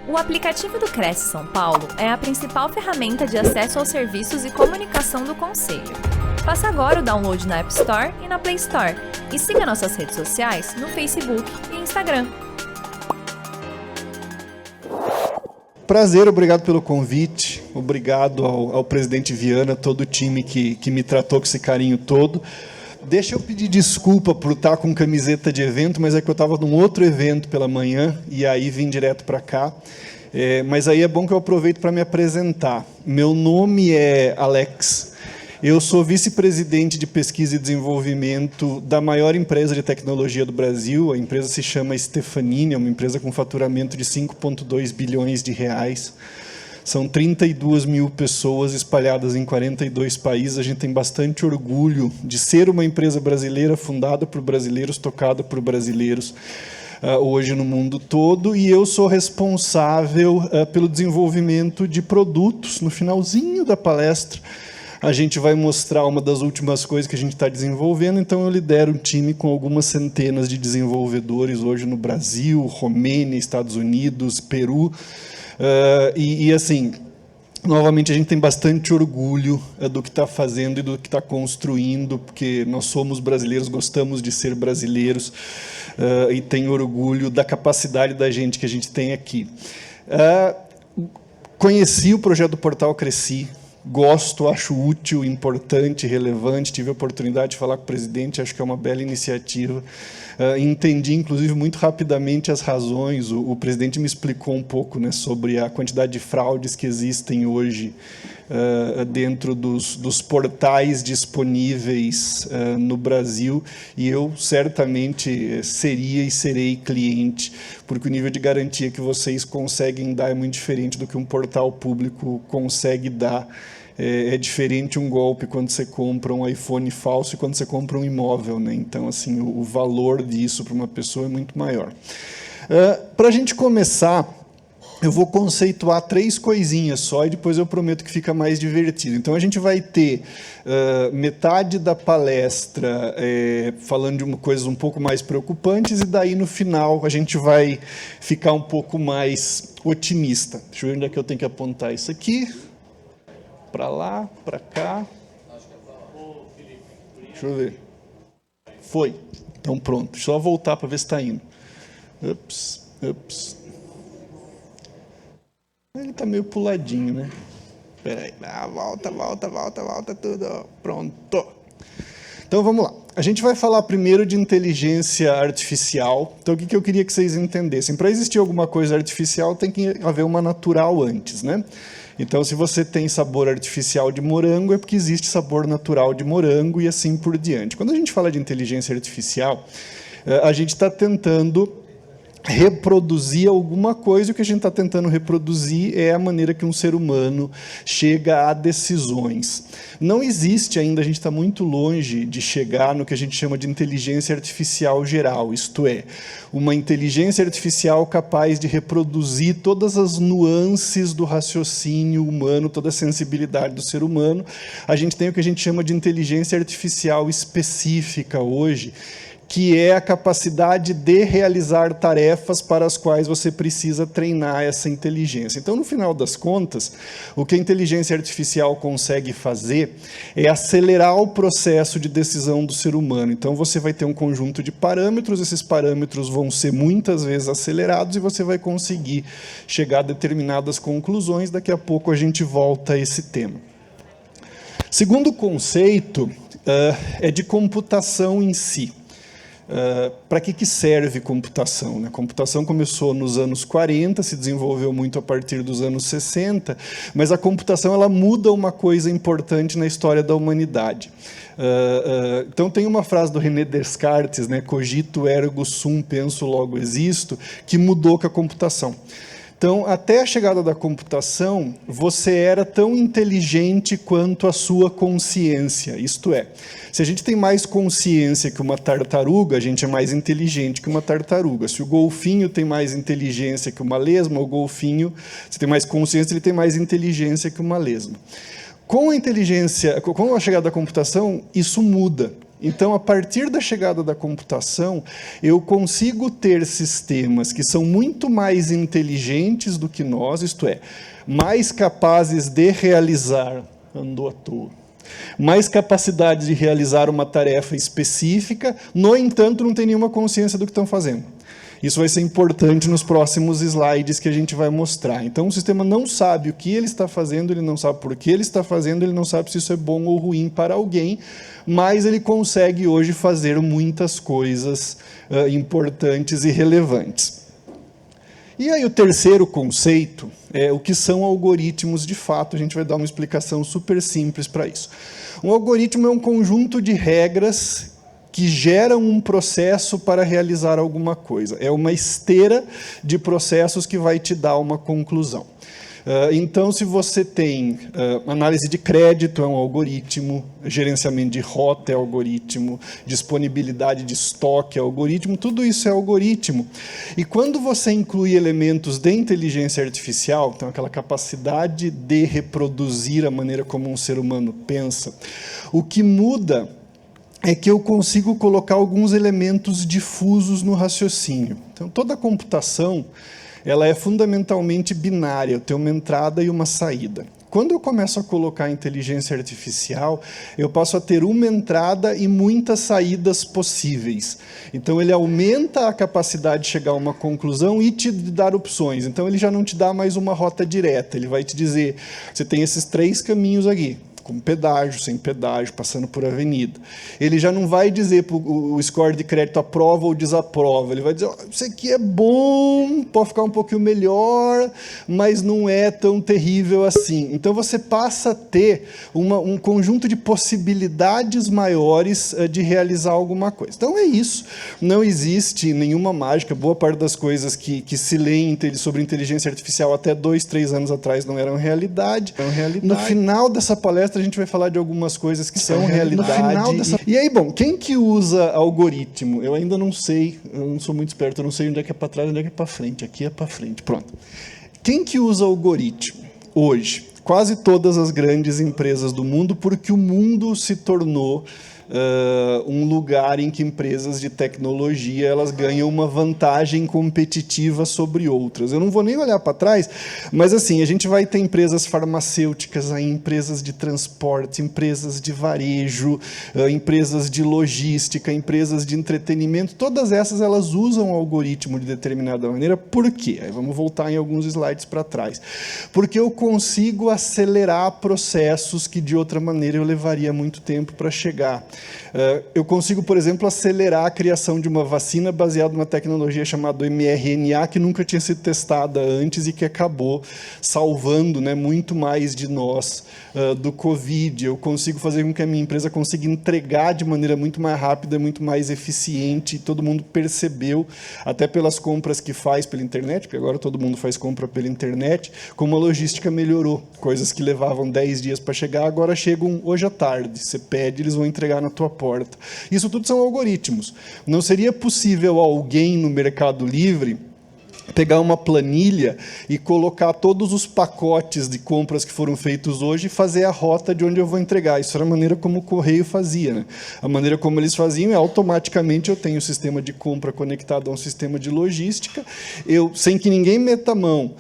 O aplicativo do Cresce São Paulo é a principal ferramenta de acesso aos serviços e comunicação do Conselho. Faça agora o download na App Store e na Play Store. E siga nossas redes sociais no Facebook e Instagram. Prazer, obrigado pelo convite. Obrigado ao presidente Viana, todo o time que me tratou com esse carinho todo. Deixa eu pedir desculpa por estar com camiseta de evento, mas é que eu estava num outro evento pela manhã e aí vim direto para cá. Mas aí é bom que eu aproveito para me apresentar. Meu nome é Alex. Eu sou vice-presidente de pesquisa e desenvolvimento da maior empresa de tecnologia do Brasil. A empresa se chama Stefanini, é uma empresa com faturamento de 5,2 bilhões de reais. São 32 mil pessoas espalhadas em 42 países. A gente tem bastante orgulho de ser uma empresa brasileira, fundada por brasileiros, tocada por brasileiros, hoje no mundo todo. E eu sou responsável pelo desenvolvimento de produtos. No finalzinho da palestra, a gente vai mostrar uma das últimas coisas que a gente está desenvolvendo. Então, eu lidero um time com algumas centenas de desenvolvedores hoje no Brasil, Romênia, Estados Unidos, Peru. Assim, novamente, a gente tem bastante orgulho do que está fazendo e do que está construindo, porque nós somos brasileiros, gostamos de ser brasileiros, e tenho orgulho da capacidade da gente que a gente tem aqui. Conheci o projeto do Portal Cresci. Gosto, acho útil, importante, relevante. Tive a oportunidade de falar com o presidente, acho que é uma bela iniciativa. Entendi, inclusive, muito rapidamente as razões. O presidente me explicou um pouco, né, sobre a quantidade de fraudes que existem hoje dentro dos portais disponíveis no Brasil, e eu certamente seria e serei cliente, porque o nível de garantia que vocês conseguem dar é muito diferente do que um portal público consegue dar. É diferente um golpe quando você compra um iPhone falso e quando você compra um imóvel, né? Então, assim, o valor disso para uma pessoa é muito maior. Para a gente começar, eu vou conceituar 3 coisinhas só e depois eu prometo que fica mais divertido. Então, a gente vai ter metade da palestra falando de coisas um pouco mais preocupantes e daí, no final, a gente vai ficar um pouco mais otimista. Deixa eu ver onde é que eu tenho que apontar isso aqui. Para lá, para cá. Deixa eu ver. Foi. Então, pronto. Só voltar para ver se está indo. Ups. Ele está meio puladinho, né? Espera aí. Volta tudo. Pronto. Então, vamos lá. A gente vai falar primeiro de inteligência artificial. Então, o que eu queria que vocês entendessem? Para existir alguma coisa artificial, tem que haver uma natural antes, né? Então, se você tem sabor artificial de morango, é porque existe sabor natural de morango e assim por diante. Quando a gente fala de inteligência artificial, a gente está tentando reproduzir alguma coisa, e o que a gente está tentando reproduzir é a maneira que um ser humano chega a decisões. Não existe ainda, a gente está muito longe de chegar no que a gente chama de inteligência artificial geral, isto é, uma inteligência artificial capaz de reproduzir todas as nuances do raciocínio humano, toda a sensibilidade do ser humano. A gente tem o que a gente chama de inteligência artificial específica hoje, que é a capacidade de realizar tarefas para as quais você precisa treinar essa inteligência. Então, no final das contas, o que a inteligência artificial consegue fazer é acelerar o processo de decisão do ser humano. Então, você vai ter um conjunto de parâmetros, esses parâmetros vão ser muitas vezes acelerados e você vai conseguir chegar a determinadas conclusões. Daqui a pouco a gente volta a esse tema. Segundo conceito é de computação em si. Para que serve computação, né? Computação começou nos anos 40, se desenvolveu muito a partir dos anos 60, mas a computação ela muda uma coisa importante na história da humanidade. Então, tem uma frase do René Descartes, né? Cogito ergo sum, penso, logo existo, que mudou com a computação. Então, até a chegada da computação, você era tão inteligente quanto a sua consciência. Isto é, se a gente tem mais consciência que uma tartaruga, a gente é mais inteligente que uma tartaruga. Se o golfinho tem mais inteligência que uma lesma, o golfinho, se tem mais consciência, ele tem mais inteligência que uma lesma. Com a chegada da computação, isso muda. Então, a partir da chegada da computação, eu consigo ter sistemas que são muito mais inteligentes do que nós, isto é, mais capazes de realizar, andou à toa, mais capacidade de realizar uma tarefa específica, no entanto, não tem nenhuma consciência do que estão fazendo. Isso vai ser importante nos próximos slides que a gente vai mostrar. Então, o sistema não sabe o que ele está fazendo, ele não sabe por que ele está fazendo, ele não sabe se isso é bom ou ruim para alguém, mas ele consegue hoje fazer muitas coisas importantes e relevantes. E aí o terceiro conceito é o que são algoritmos de fato. A gente vai dar uma explicação super simples para isso. Um algoritmo é um conjunto de regras que geram um processo para realizar alguma coisa. É uma esteira de processos que vai te dar uma conclusão. Então, se você tem análise de crédito, é um algoritmo, gerenciamento de rota é algoritmo, disponibilidade de estoque é algoritmo, tudo isso é algoritmo. E quando você inclui elementos de inteligência artificial, então aquela capacidade de reproduzir a maneira como um ser humano pensa, o que muda é que eu consigo colocar alguns elementos difusos no raciocínio. Então, toda a computação ela é fundamentalmente binária, eu tenho uma entrada e uma saída. Quando eu começo a colocar inteligência artificial, eu passo a ter uma entrada e muitas saídas possíveis. Então, ele aumenta a capacidade de chegar a uma conclusão e te dar opções. Então, ele já não te dá mais uma rota direta, ele vai te dizer, você tem esses 3 caminhos aqui, com pedágio, sem pedágio, passando por avenida. Ele já não vai dizer o score de crédito aprova ou desaprova. Ele vai dizer, oh, isso aqui é bom, pode ficar um pouquinho melhor, mas não é tão terrível assim. Então, você passa a ter um conjunto de possibilidades maiores de realizar alguma coisa. Então, é isso. Não existe nenhuma mágica. Boa parte das coisas que se lêem sobre inteligência artificial até 2, 3 anos atrás não eram realidade. No final dessa palestra, a gente vai falar de algumas coisas que são realidade. E aí, bom, quem que usa algoritmo? Eu ainda não sei, eu não sou muito esperto, eu não sei onde é que é para trás, onde é que é para frente. Aqui é para frente, pronto. Quem que usa algoritmo hoje? Quase todas as grandes empresas do mundo, porque o mundo se tornou um lugar em que empresas de tecnologia elas ganham uma vantagem competitiva sobre outras. Eu não vou nem olhar para trás, mas assim, a gente vai ter empresas farmacêuticas, aí, empresas de transporte, empresas de varejo, empresas de logística, empresas de entretenimento, todas essas elas usam o algoritmo de determinada maneira. Por quê? Aí vamos voltar em alguns slides para trás. Porque eu consigo acelerar processos que de outra maneira eu levaria muito tempo para chegar. Eu consigo, por exemplo, acelerar a criação de uma vacina baseada numa tecnologia chamada mRNA, que nunca tinha sido testada antes e que acabou salvando, né, muito mais de nós do Covid. Eu consigo fazer com que a minha empresa consiga entregar de maneira muito mais rápida, muito mais eficiente. Todo mundo percebeu, até pelas compras que faz pela internet, porque agora todo mundo faz compra pela internet, como a logística melhorou. Coisas que levavam 10 dias para chegar, agora chegam hoje à tarde. Você pede, eles vão entregar na tua porta. Isso tudo são algoritmos. Não seria possível alguém no Mercado Livre pegar uma planilha e colocar todos os pacotes de compras que foram feitos hoje e fazer a rota de onde eu vou entregar. Isso era a maneira como o correio fazia, né? A maneira como eles faziam é automaticamente eu tenho um sistema de compra conectado a um sistema de logística, sem que ninguém meta a mão.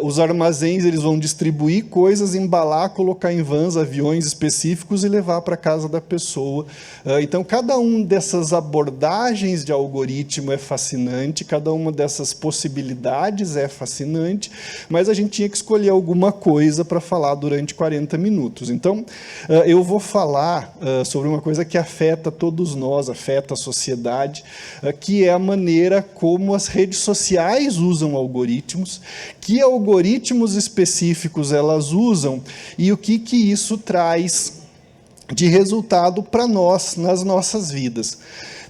Os armazéns eles vão distribuir coisas, embalar, colocar em vans, aviões específicos e levar para a casa da pessoa. Então, cada uma dessas abordagens de algoritmo é fascinante, cada uma dessas possibilidades é fascinante, mas a gente tinha que escolher alguma coisa para falar durante 40 minutos. Então, eu vou falar sobre uma coisa que afeta todos nós, afeta a sociedade, que é a maneira como as redes sociais usam algoritmos, que algoritmos específicos elas usam e o que isso traz de resultado para nós, nas nossas vidas.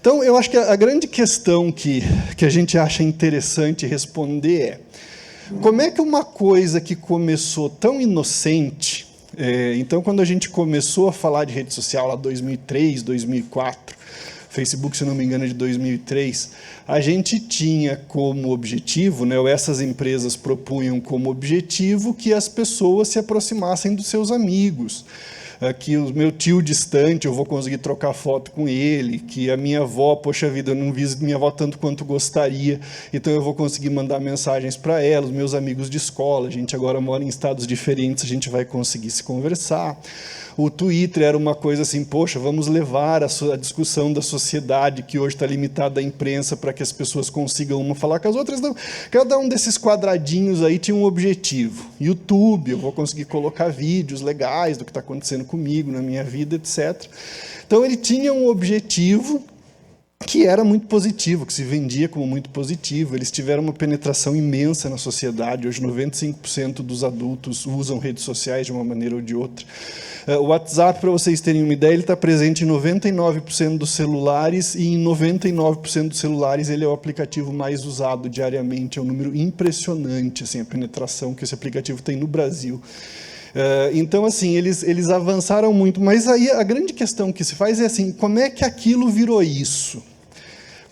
Então, eu acho que a grande questão que a gente acha interessante responder é como é que uma coisa que começou tão inocente, então, quando a gente começou a falar de rede social lá 2003, 2004, Facebook, se não me engano, é de 2003, a gente tinha como objetivo, né, ou essas empresas propunham como objetivo que as pessoas se aproximassem dos seus amigos. que o meu tio distante, eu vou conseguir trocar foto com ele, que a minha avó, poxa vida, eu não visito minha avó tanto quanto gostaria, então eu vou conseguir mandar mensagens para ela, os meus amigos de escola, a gente agora mora em estados diferentes, a gente vai conseguir se conversar. O Twitter era uma coisa assim, poxa, vamos levar a discussão da sociedade, que hoje está limitada à imprensa, para que as pessoas consigam uma falar com as outras. Não. Cada um desses quadradinhos aí tinha um objetivo. YouTube, eu vou conseguir colocar vídeos legais do que está acontecendo comigo, na minha vida, etc. Então, ele tinha um objetivo que era muito positivo, que se vendia como muito positivo. Eles tiveram uma penetração imensa na sociedade. Hoje, 95% dos adultos usam redes sociais de uma maneira ou de outra. O WhatsApp, para vocês terem uma ideia, ele está presente em 99% dos celulares, e em 99% dos celulares ele é o aplicativo mais usado diariamente. É um número impressionante, assim, a penetração que esse aplicativo tem no Brasil. Então, assim, eles avançaram muito, mas aí a grande questão que se faz é assim, como é que aquilo virou isso?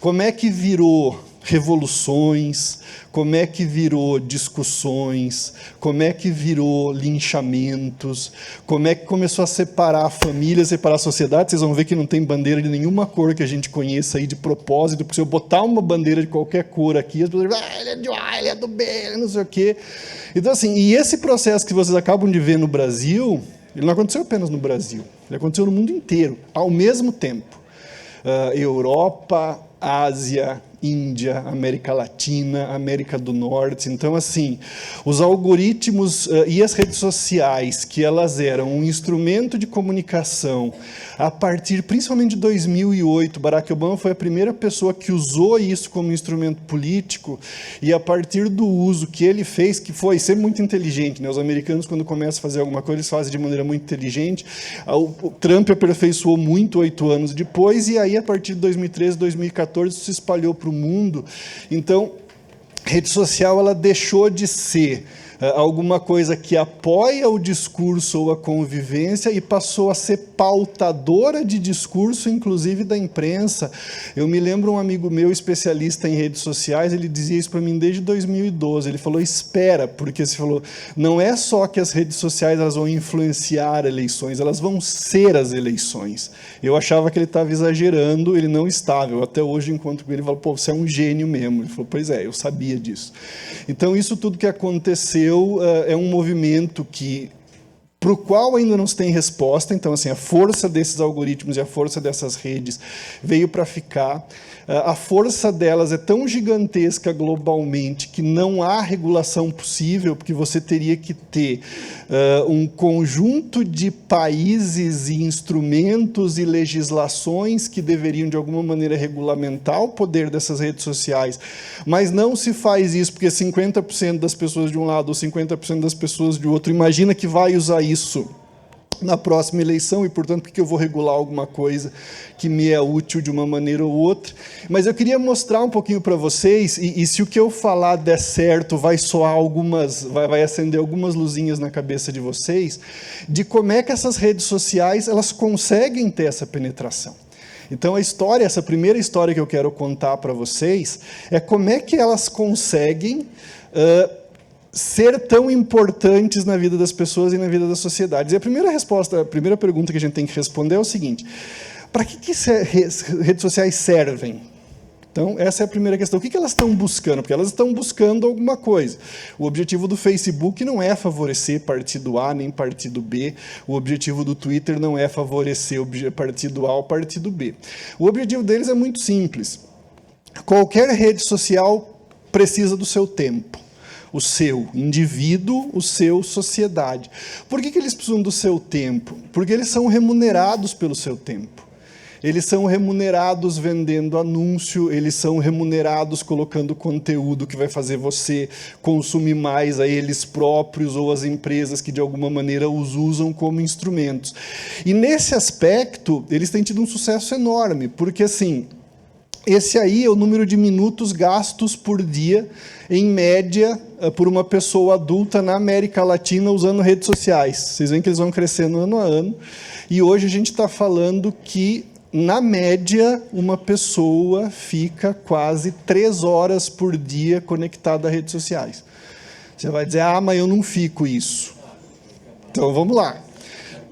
Como é que virou revoluções? Como é que virou discussões? Como é que virou linchamentos? Como é que começou a separar a família, separar a sociedade? Vocês vão ver que não tem bandeira de nenhuma cor que a gente conheça aí de propósito, porque se eu botar uma bandeira de qualquer cor aqui, as pessoas vão dizer, ele é do A, ele é do B, ele não sei o quê. Então, assim, e esse processo que vocês acabam de ver no Brasil, ele não aconteceu apenas no Brasil, ele aconteceu no mundo inteiro, ao mesmo tempo. Europa, Ásia, Índia, América Latina, América do Norte. Então, assim, os algoritmos e as redes sociais, que elas eram um instrumento de comunicação a partir, principalmente de 2008, Barack Obama foi a primeira pessoa que usou isso como instrumento político, e a partir do uso que ele fez, que foi ser muito inteligente, né? Os americanos, quando começam a fazer alguma coisa, eles fazem de maneira muito inteligente. O Trump aperfeiçoou muito 8 anos depois, e aí, a partir de 2013, 2014, isso se espalhou para o mundo. Então, rede social, ela deixou de ser alguma coisa que apoia o discurso ou a convivência e passou a ser pautadora de discurso, inclusive da imprensa. Eu me lembro um amigo meu, especialista em redes sociais, ele dizia isso para mim desde 2012, ele falou, espera, porque ele falou, não é só que as redes sociais elas vão influenciar eleições, elas vão ser as eleições. Eu achava que ele estava exagerando, ele não estava, eu até hoje encontro com ele e falo, pô, você é um gênio mesmo. Ele falou, pois é, eu sabia disso. Então, isso tudo que aconteceu é um movimento para o qual ainda não se tem resposta. Então, assim, a força desses algoritmos e a força dessas redes veio para ficar. A força delas é tão gigantesca globalmente que não há regulação possível, porque você teria que ter um conjunto de países e instrumentos e legislações que deveriam, de alguma maneira, regulamentar o poder dessas redes sociais. Mas não se faz isso, porque 50% das pessoas de um lado ou 50% das pessoas de outro, imagina que vai usar isso na próxima eleição, e, portanto, porque eu vou regular alguma coisa que me é útil de uma maneira ou outra. Mas eu queria mostrar um pouquinho para vocês, e se o que eu falar der certo, vai soar vai acender algumas luzinhas na cabeça de vocês, de como é que essas redes sociais elas conseguem ter essa penetração. Então, essa primeira história que eu quero contar para vocês, é como é que elas conseguem ser tão importantes na vida das pessoas e na vida das sociedades. E a primeira pergunta que a gente tem que responder é o seguinte, para que redes sociais servem? Então, essa é a primeira questão. O que elas estão buscando? Porque elas estão buscando alguma coisa. O objetivo do Facebook não é favorecer partido A nem partido B. O objetivo do Twitter não é favorecer o partido A ou partido B. O objetivo deles é muito simples. Qualquer rede social precisa do seu tempo. O seu indivíduo, o seu sociedade. Por que eles precisam do seu tempo? Porque eles são remunerados pelo seu tempo. Eles são remunerados vendendo anúncio, eles são remunerados colocando conteúdo que vai fazer você consumir mais a eles próprios ou as empresas que de alguma maneira os usam como instrumentos. E nesse aspecto, eles têm tido um sucesso enorme, porque assim, esse aí é o número de minutos gastos por dia, em média, por uma pessoa adulta na América Latina usando redes sociais. Vocês veem que eles vão crescendo ano a ano. E hoje a gente está falando que, na média, uma pessoa fica quase 3 horas por dia conectada a redes sociais. Você vai dizer, mas eu não fico isso. Então, vamos lá.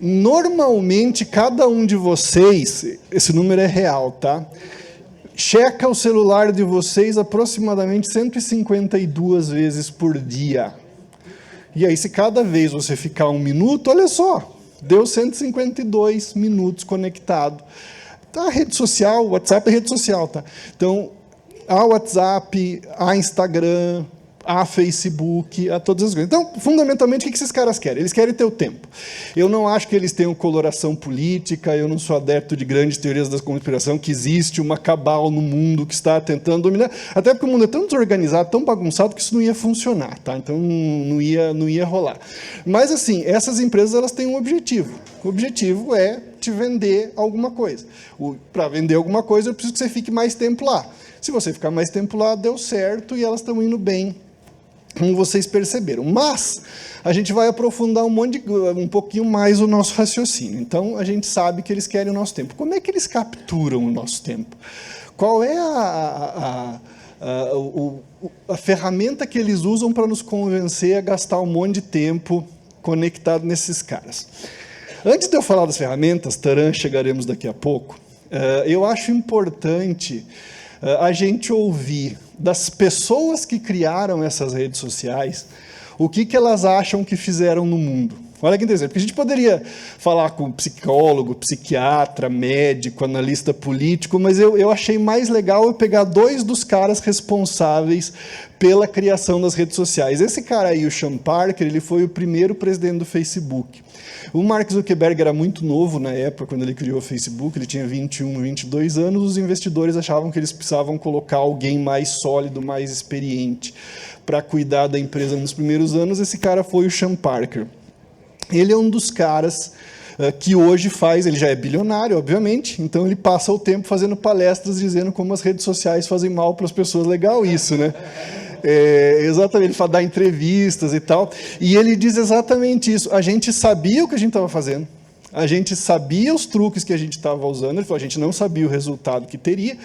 Normalmente, cada um de vocês, esse número é real, tá? Checa o celular de vocês aproximadamente 152 vezes por dia. E aí, se cada vez você ficar 1 minuto, olha só, deu 152 minutos conectado. Tá, a rede social, o WhatsApp é rede social, tá? Então, há WhatsApp, há Instagram, há Facebook, há todas as coisas. Então, fundamentalmente, o que esses caras querem? Eles querem ter o tempo. Eu não acho que eles tenham coloração política, eu não sou adepto de grandes teorias da conspiração, que existe uma cabal no mundo que está tentando dominar, até porque o mundo é tão desorganizado, tão bagunçado, que isso não ia funcionar, tá? Então, não ia rolar. Mas, assim, essas empresas, elas têm um objetivo. O objetivo é te vender alguma coisa. Para vender alguma coisa, eu preciso que você fique mais tempo lá. Se você ficar mais tempo lá, deu certo e elas estão indo bem, como vocês perceberam. Mas a gente vai aprofundar um pouquinho mais o nosso raciocínio. Então, a gente sabe que eles querem o nosso tempo. Como é que eles capturam o nosso tempo? Qual é a ferramenta que eles usam para nos convencer a gastar um monte de tempo conectado nesses caras? Antes de eu falar das ferramentas, chegaremos daqui a pouco, eu acho importante a gente ouvir das pessoas que criaram essas redes sociais o que elas acham que fizeram no mundo. Olha que interessante, porque a gente poderia falar com psicólogo, psiquiatra, médico, analista político, mas eu achei mais legal eu pegar 2 dos caras responsáveis pela criação das redes sociais. Esse cara aí, o Sean Parker, ele foi o primeiro presidente do Facebook. O Mark Zuckerberg era muito novo na época, quando ele criou o Facebook, ele tinha 21, 22 anos, os investidores achavam que eles precisavam colocar alguém mais sólido, mais experiente para cuidar da empresa nos primeiros anos. Esse cara foi o Sean Parker. Ele é um dos caras que hoje ele já é bilionário, obviamente, então ele passa o tempo fazendo palestras dizendo como as redes sociais fazem mal para as pessoas. Legal isso, né? Exatamente, ele dá entrevistas e tal, e ele diz exatamente isso. A gente sabia o que a gente estava fazendo, a gente sabia os truques que a gente estava usando. Ele falou, a gente não sabia o resultado que teria,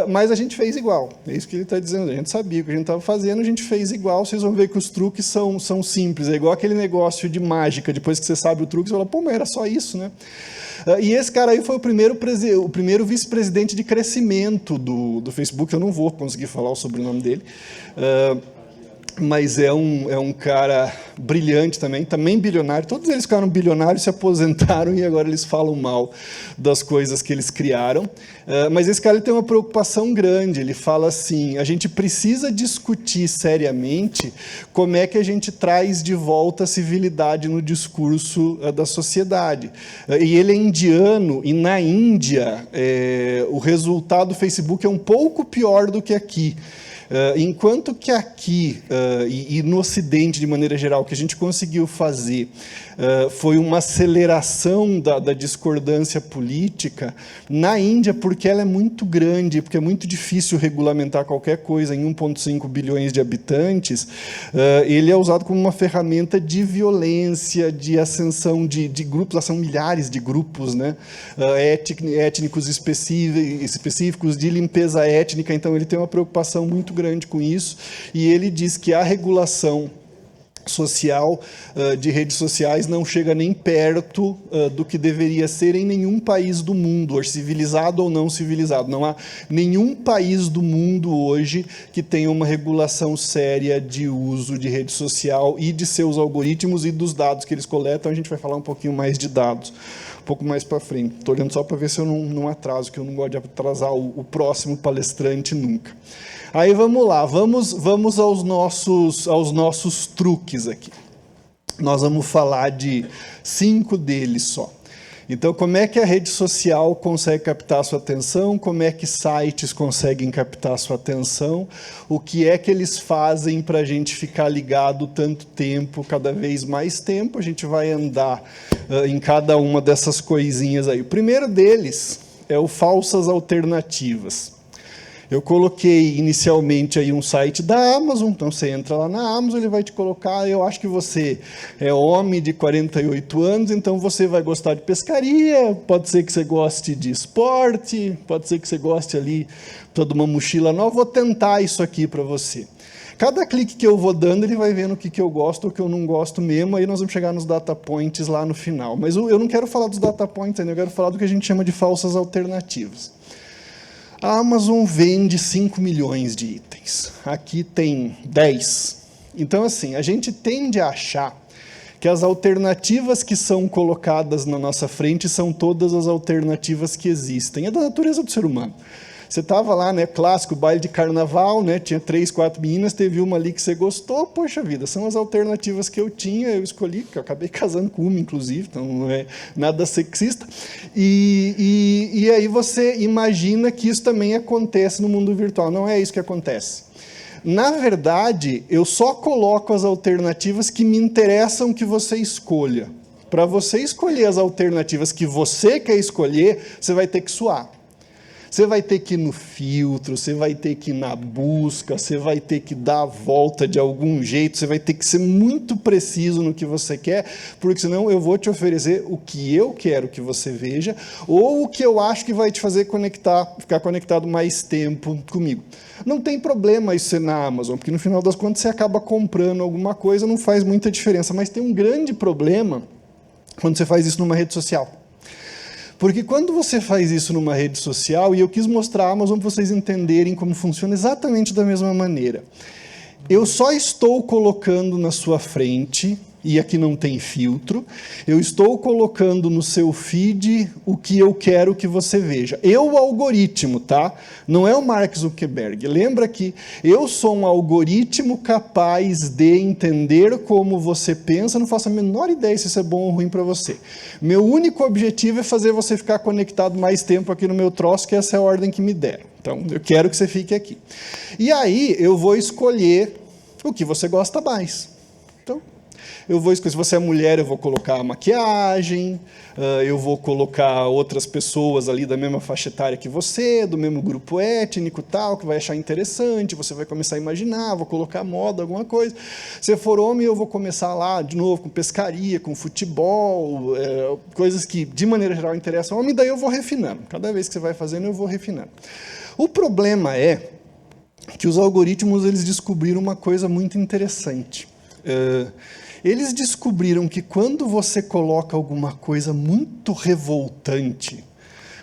mas a gente fez igual. É isso que ele está dizendo, a gente sabia o que a gente estava fazendo, a gente fez igual. Vocês vão ver que os truques são simples, é igual aquele negócio de mágica, depois que você sabe o truque, você fala, pô, mas era só isso, né? E esse cara aí foi o primeiro vice-presidente de crescimento do Facebook. Eu não vou conseguir falar o sobrenome dele, mas é um cara brilhante também bilionário. Todos eles ficaram bilionários, se aposentaram e agora eles falam mal das coisas que eles criaram. Mas esse cara ele tem uma preocupação grande. Ele fala assim, a gente precisa discutir seriamente como é que a gente traz de volta a civilidade no discurso da sociedade. E ele é indiano, e na Índia o resultado do Facebook é um pouco pior do que aqui. Enquanto que aqui, e no Ocidente, de maneira geral, o que a gente conseguiu fazer foi uma aceleração da discordância política, na Índia, porque ela é muito grande, porque é muito difícil regulamentar qualquer coisa em 1,5 bilhões de habitantes, ele é usado como uma ferramenta de violência, de ascensão de grupos, lá são milhares de grupos, né, étnicos específicos, de limpeza étnica. Então ele tem uma preocupação muito grande com isso, e ele diz que a regulação social de redes sociais não chega nem perto do que deveria ser em nenhum país do mundo, civilizado ou não civilizado. Não há nenhum país do mundo hoje que tenha uma regulação séria de uso de rede social e de seus algoritmos e dos dados que eles coletam. A gente vai falar um pouquinho mais de dados um pouco mais para frente. Estou olhando só para ver se eu não atraso, que eu não gosto de atrasar o próximo palestrante nunca. Aí vamos lá, vamos aos nossos truques aqui. Nós vamos falar de 5 deles só. Então, como é que a rede social consegue captar a sua atenção? Como é que sites conseguem captar a sua atenção? O que é que eles fazem para a gente ficar ligado tanto tempo, cada vez mais tempo? A gente vai andar em cada uma dessas coisinhas aí. O primeiro deles é o falsas alternativas. Eu coloquei inicialmente aí um site da Amazon, então você entra lá na Amazon, ele vai te colocar, eu acho que você é homem de 48 anos, então você vai gostar de pescaria, pode ser que você goste de esporte, pode ser que você goste ali de uma mochila nova, vou tentar isso aqui para você. Cada clique que eu vou dando, ele vai vendo o que eu gosto ou o que eu não gosto mesmo, aí nós vamos chegar nos data points lá no final. Mas eu não quero falar dos data points ainda, eu quero falar do que a gente chama de falsas alternativas. A Amazon vende 5 milhões de itens. Aqui tem 10. Então, assim, a gente tende a achar que as alternativas que são colocadas na nossa frente são todas as alternativas que existem. É da natureza do ser humano. Você estava lá, né, clássico, baile de carnaval, né, tinha 3, 4 meninas, teve uma ali que você gostou, poxa vida, são as alternativas que eu tinha, eu escolhi, que eu acabei casando com uma, inclusive, então não é nada sexista. E aí você imagina que isso também acontece no mundo virtual. Não é isso que acontece. Na verdade, eu só coloco as alternativas que me interessam que você escolha. Para você escolher as alternativas que você quer escolher, você vai ter que suar. Você vai ter que ir no filtro, você vai ter que ir na busca, você vai ter que dar a volta de algum jeito, você vai ter que ser muito preciso no que você quer, porque senão eu vou te oferecer o que eu quero que você veja, ou o que eu acho que vai te fazer ficar conectado mais tempo comigo. Não tem problema isso ser na Amazon, porque no final das contas você acaba comprando alguma coisa, não faz muita diferença, mas tem um grande problema quando você faz isso numa rede social. Porque quando você faz isso numa rede social, e eu quis mostrar a Amazon para vocês entenderem como funciona exatamente da mesma maneira. Eu só estou colocando na sua frente, e aqui não tem filtro, eu estou colocando no seu feed o que eu quero que você veja. Eu, o algoritmo, tá? Não é o Mark Zuckerberg. Lembra que eu sou um algoritmo capaz de entender como você pensa, não faço a menor ideia se isso é bom ou ruim para você. Meu único objetivo é fazer você ficar conectado mais tempo aqui no meu troço, que essa é a ordem que me deram. Então, eu quero que você fique aqui. E aí, eu vou escolher o que você gosta mais. Então, eu vou escolher, se você é mulher, eu vou colocar a maquiagem, eu vou colocar outras pessoas ali da mesma faixa etária que você, do mesmo grupo étnico, tal, que vai achar interessante, você vai começar a imaginar, vou colocar moda, alguma coisa. Se for homem, eu vou começar lá, de novo, com pescaria, com futebol, coisas que, de maneira geral, interessam ao homem, daí eu vou refinando. Cada vez que você vai fazendo, eu vou refinando. O problema é que os algoritmos eles descobriram uma coisa muito interessante. Eles descobriram que quando você coloca alguma coisa muito revoltante,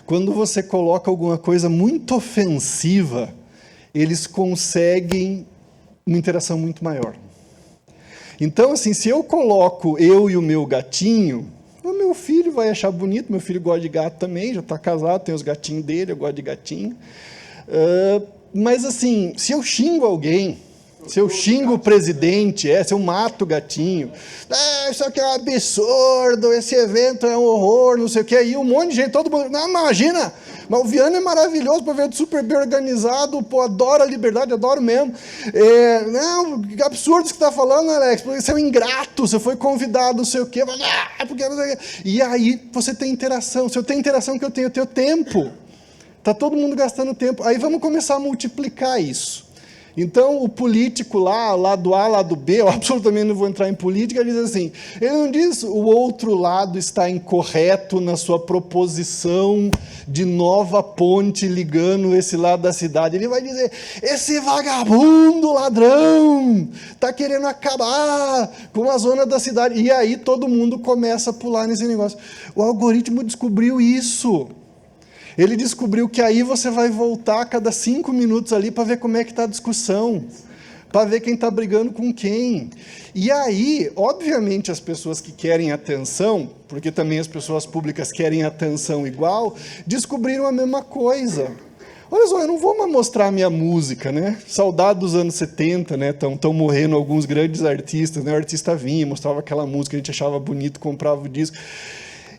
quando você coloca alguma coisa muito ofensiva, eles conseguem uma interação muito maior. Então, assim, se eu coloco eu e o meu gatinho, o meu filho vai achar bonito, meu filho gosta de gato também, já está casado, tem os gatinhos dele, eu gosto de gatinho. Mas, assim, se eu xingo alguém, se eu xingo o presidente, se eu mato o gatinho, isso aqui é um absurdo, esse evento é um horror, não sei o que, aí um monte de gente, todo mundo, não, imagina, mas o Viana é maravilhoso, para ver super bem organizado, pô, adoro a liberdade, adoro mesmo. Não, que absurdo isso que está falando, Alex, porque você é um ingrato, você foi convidado, não sei o quê, porque não sei o quê. E aí você tem interação, se eu tenho interação que eu tenho tempo, está todo mundo gastando tempo, aí vamos começar a multiplicar isso. Então, o político lá, lado A, lado B, eu absolutamente não vou entrar em política, ele diz assim, ele não diz o outro lado está incorreto na sua proposição de nova ponte ligando esse lado da cidade. Ele vai dizer, esse vagabundo ladrão está querendo acabar com a zona da cidade. E aí todo mundo começa a pular nesse negócio. O algoritmo descobriu isso. Ele descobriu que aí você vai voltar a cada 5 minutos ali para ver como é que está a discussão, para ver quem está brigando com quem. E aí, obviamente, as pessoas que querem atenção, porque também as pessoas públicas querem atenção igual, descobriram a mesma coisa. Olha só, eu não vou mais mostrar a minha música, né? Saudade dos anos 70, né? Estão morrendo alguns grandes artistas, né? O artista vinha, mostrava aquela música, a gente achava bonito, comprava o disco.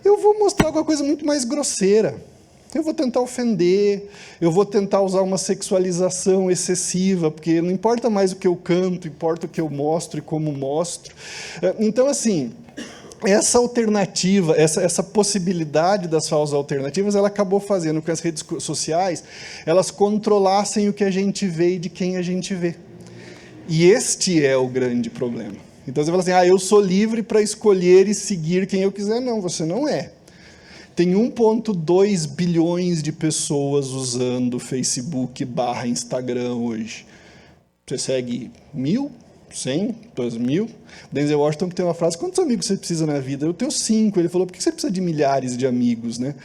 Eu vou mostrar alguma coisa muito mais grosseira. Eu vou tentar ofender, eu vou tentar usar uma sexualização excessiva, porque não importa mais o que eu canto, importa o que eu mostro e como mostro. Então, assim, essa alternativa, essa possibilidade das falsas alternativas, ela acabou fazendo com que as redes sociais elas controlassem o que a gente vê e de quem a gente vê. E este é o grande problema. Então, você fala assim, eu sou livre para escolher e seguir quem eu quiser. Não, você não é. Tem 1,2 bilhões de pessoas usando Facebook / Instagram hoje. Você segue 1.000, 100, 2.000. Denzel Washington que tem uma frase: quantos amigos você precisa na vida? Eu tenho 5. Ele falou: por que você precisa de milhares de amigos, né?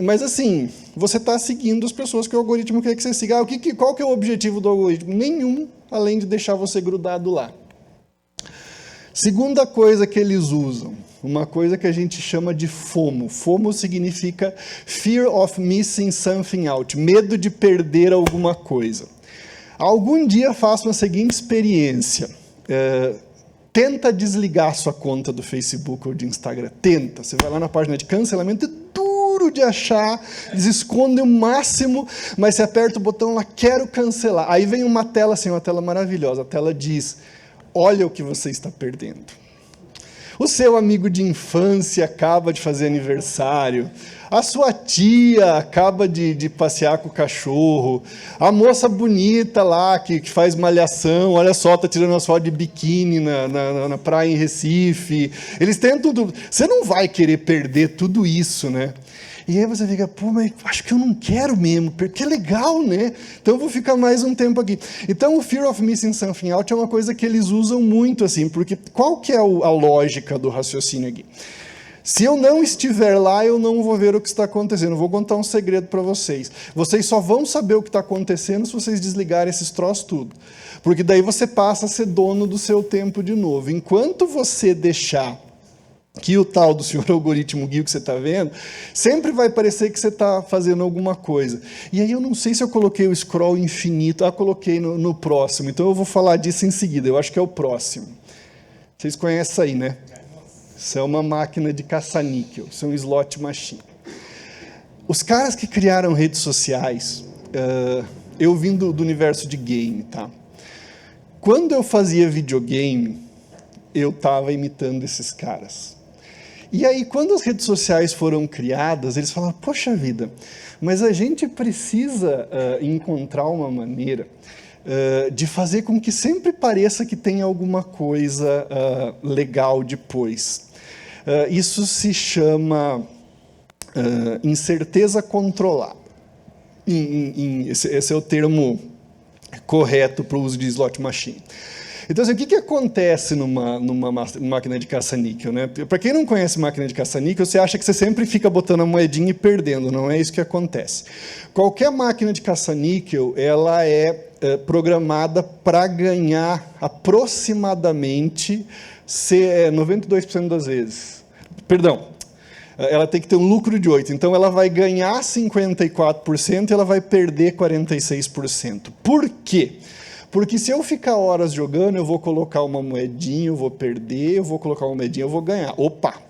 Mas assim, você está seguindo as pessoas que o algoritmo quer que você siga. Qual que é o objetivo do algoritmo? Nenhum, além de deixar você grudado lá. Segunda coisa que eles usam, uma coisa que a gente chama de FOMO. FOMO significa Fear of Missing Something Out, medo de perder alguma coisa. Algum dia faça uma seguinte experiência. Tenta desligar sua conta do Facebook ou de Instagram. Tenta. Você vai lá na página de cancelamento, é duro de achar, eles escondem o máximo, mas você aperta o botão lá, quero cancelar. Aí vem uma tela assim, uma tela maravilhosa. A tela diz: olha o que você está perdendo. O seu amigo de infância acaba de fazer aniversário, a sua tia acaba de passear com o cachorro, a moça bonita lá que faz malhação, olha só, está tirando as fotos de biquíni na praia em Recife. Eles tentam tudo. Você não vai querer perder tudo isso, né? E aí você fica: pô, mas acho que eu não quero mesmo, porque é legal, né? Então eu vou ficar mais um tempo aqui. Então o Fear of Missing Something Out é uma coisa que eles usam muito, assim, porque qual que é a lógica do raciocínio aqui? Se eu não estiver lá, eu não vou ver o que está acontecendo. Eu vou contar um segredo para vocês. Vocês só vão saber o que está acontecendo se vocês desligarem esses troços tudo. Porque daí você passa a ser dono do seu tempo de novo. Enquanto você deixar que o tal do senhor algoritmo guia o que você está vendo, sempre vai parecer que você está fazendo alguma coisa. E aí eu não sei se eu coloquei o scroll infinito. Coloquei no próximo. Então eu vou falar disso em seguida. Eu acho que é o próximo. Vocês conhecem isso aí, né? Isso é uma máquina de caça-níquel. Isso é um slot machine. Os caras que criaram redes sociais, eu vim do universo de game, tá? Quando eu fazia videogame, eu estava imitando esses caras. E aí, quando as redes sociais foram criadas, eles falaram: poxa vida, mas a gente precisa encontrar uma maneira de fazer com que sempre pareça que tem alguma coisa legal depois. Isso se chama incerteza controlada. Esse é o termo correto para o uso de slot machine. Então, assim, o que acontece numa máquina de caça-níquel, né? Para quem não conhece máquina de caça-níquel, você acha que você sempre fica botando a moedinha e perdendo. Não é isso que acontece. Qualquer máquina de caça-níquel, ela é programada para ganhar aproximadamente 92% das vezes. Perdão, ela tem que ter um lucro de 8%. Então, ela vai ganhar 54% e ela vai perder 46%. Por quê? Porque se eu ficar horas jogando, eu vou colocar uma moedinha, eu vou perder, eu vou colocar uma moedinha, eu vou ganhar. Opa!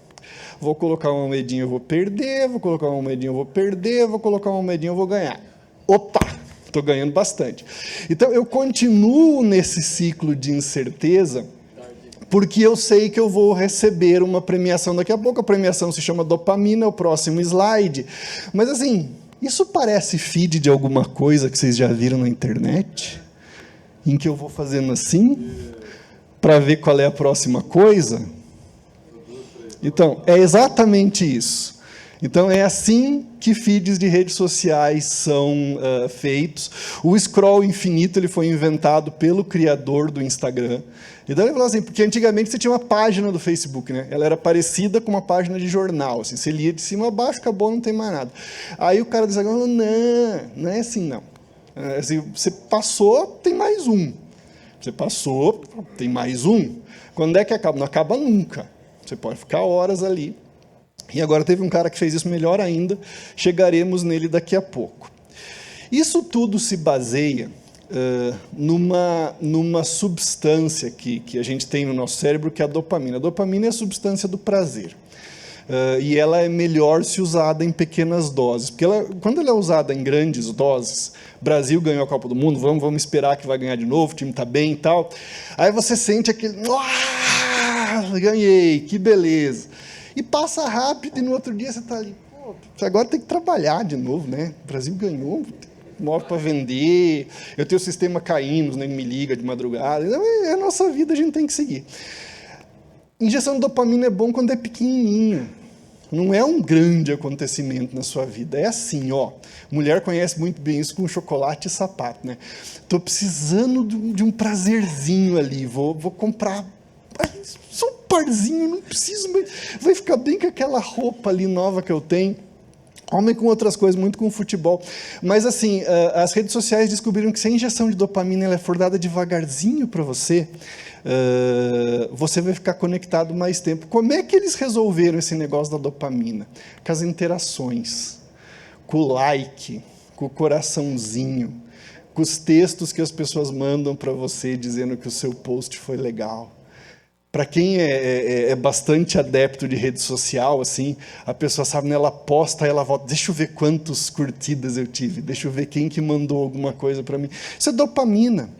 Vou colocar uma moedinha, eu vou perder, vou colocar uma moedinha, eu vou perder, vou colocar uma moedinha, eu vou ganhar. Opa! Estou ganhando bastante. Então, eu continuo nesse ciclo de incerteza, porque eu sei que eu vou receber uma premiação daqui a pouco. A premiação se chama dopamina, é o próximo slide. Mas, assim, isso parece feed de alguma coisa que vocês já viram na internet? Em que eu vou fazendo assim, para ver qual é a próxima coisa? Então, é exatamente isso. Então, é assim que feeds de redes sociais são feitos. O scroll infinito ele foi inventado pelo criador do Instagram. Então, ele falou assim, porque antigamente você tinha uma página do Facebook, né? Ela era parecida com uma página de jornal. Assim, você lia de cima a baixo, acabou, não tem mais nada. Aí o cara do Instagram falou: não é assim, não. Assim, você passou, tem mais um. Você passou, tem mais um. Quando é que acaba? Não acaba nunca. Você pode ficar horas ali. E agora teve um cara que fez isso melhor ainda. Chegaremos nele daqui a pouco. Isso tudo se baseia numa substância que a gente tem no nosso cérebro, que é a dopamina. A dopamina é a substância do prazer. E ela é melhor se usada em pequenas doses. Porque quando ela é usada em grandes doses, Brasil ganhou a Copa do Mundo, vamos esperar que vai ganhar de novo, o time está bem e tal. Aí você sente aquele: ganhei, que beleza. E passa rápido e no outro dia você está ali: pô, agora tem que trabalhar de novo, né? O Brasil ganhou, móvel para vender, eu tenho o sistema caindo, né, me liga de madrugada. Então, é a nossa vida, a gente tem que seguir. Injeção de dopamina é bom quando é pequenininho. Não é um grande acontecimento na sua vida. É assim, ó. Mulher conhece muito bem isso com chocolate e sapato, né? Estou precisando de um prazerzinho ali. Vou comprar só um parzinho, não preciso, mas vai ficar bem com aquela roupa ali nova que eu tenho. Homem com outras coisas, muito com futebol. Mas, assim, as redes sociais descobriram que se a injeção de dopamina ela for dada devagarzinho para você, você vai ficar conectado mais tempo. Como é que eles resolveram esse negócio da dopamina? Com as interações, com o like, com o coraçãozinho, com os textos que as pessoas mandam para você dizendo que o seu post foi legal. Para quem é bastante adepto de rede social, assim, a pessoa sabe, né, ela posta, ela volta, deixa eu ver quantas curtidas eu tive, deixa eu ver quem que mandou alguma coisa para mim. Isso é dopamina.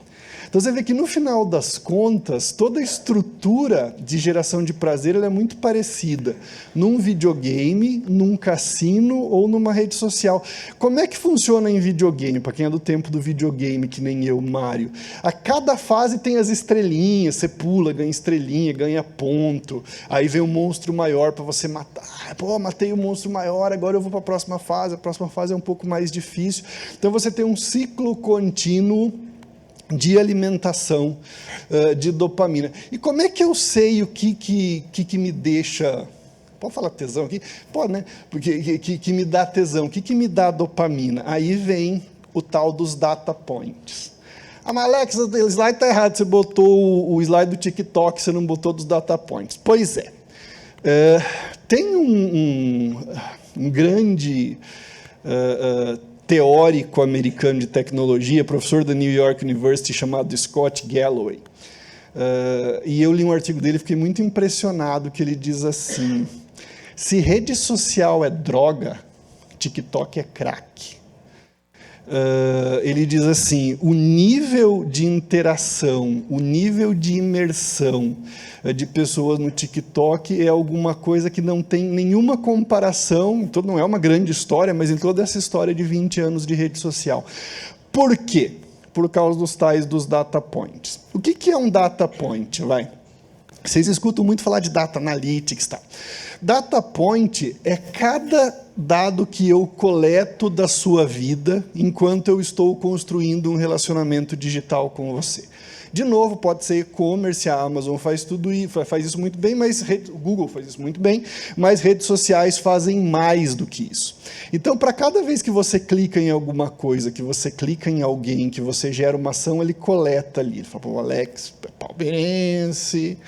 Então você vê que no final das contas, toda a estrutura de geração de prazer ela é muito parecida num videogame, num cassino ou numa rede social. Como é que funciona em videogame? Para quem é do tempo do videogame, que nem eu, Mário. A cada fase tem as estrelinhas, você pula, ganha estrelinha, ganha ponto. Aí vem um monstro maior para você matar. Pô, matei o monstro maior, agora eu vou para a próxima fase. A próxima fase é um pouco mais difícil. Então você tem um ciclo contínuo de alimentação de dopamina. E como é que eu sei o que me deixa... Pode falar tesão aqui? Pode, né? Porque que me dá tesão. O que me dá dopamina? Aí vem o tal dos data points. Ah, mas Alex, o slide está errado. Você botou o slide do TikTok, você não botou dos data points. Pois é. Tem um grande... teórico americano de tecnologia, professor da New York University, chamado Scott Galloway. E eu li um artigo dele e fiquei muito impressionado, que ele diz assim, se rede social é droga, TikTok é crack. Ele diz assim, o nível de interação, o nível de imersão de pessoas no TikTok é alguma coisa que não tem nenhuma comparação, então não é uma grande história, mas em toda essa história de 20 anos de rede social. Por quê? Por causa dos tais dos data points. O que é um data point? Vocês escutam muito falar de data analytics, tá? Data point é cada dado que eu coleto da sua vida enquanto eu estou construindo um relacionamento digital com você. De novo, pode ser e-commerce, a Amazon faz tudo isso, faz isso muito bem, mas o Google faz isso muito bem, mas redes sociais fazem mais do que isso. Então, para cada vez que você clica em alguma coisa, que você clica em alguém, que você gera uma ação, ele coleta ali. Ele fala, o Alex é palmeirense,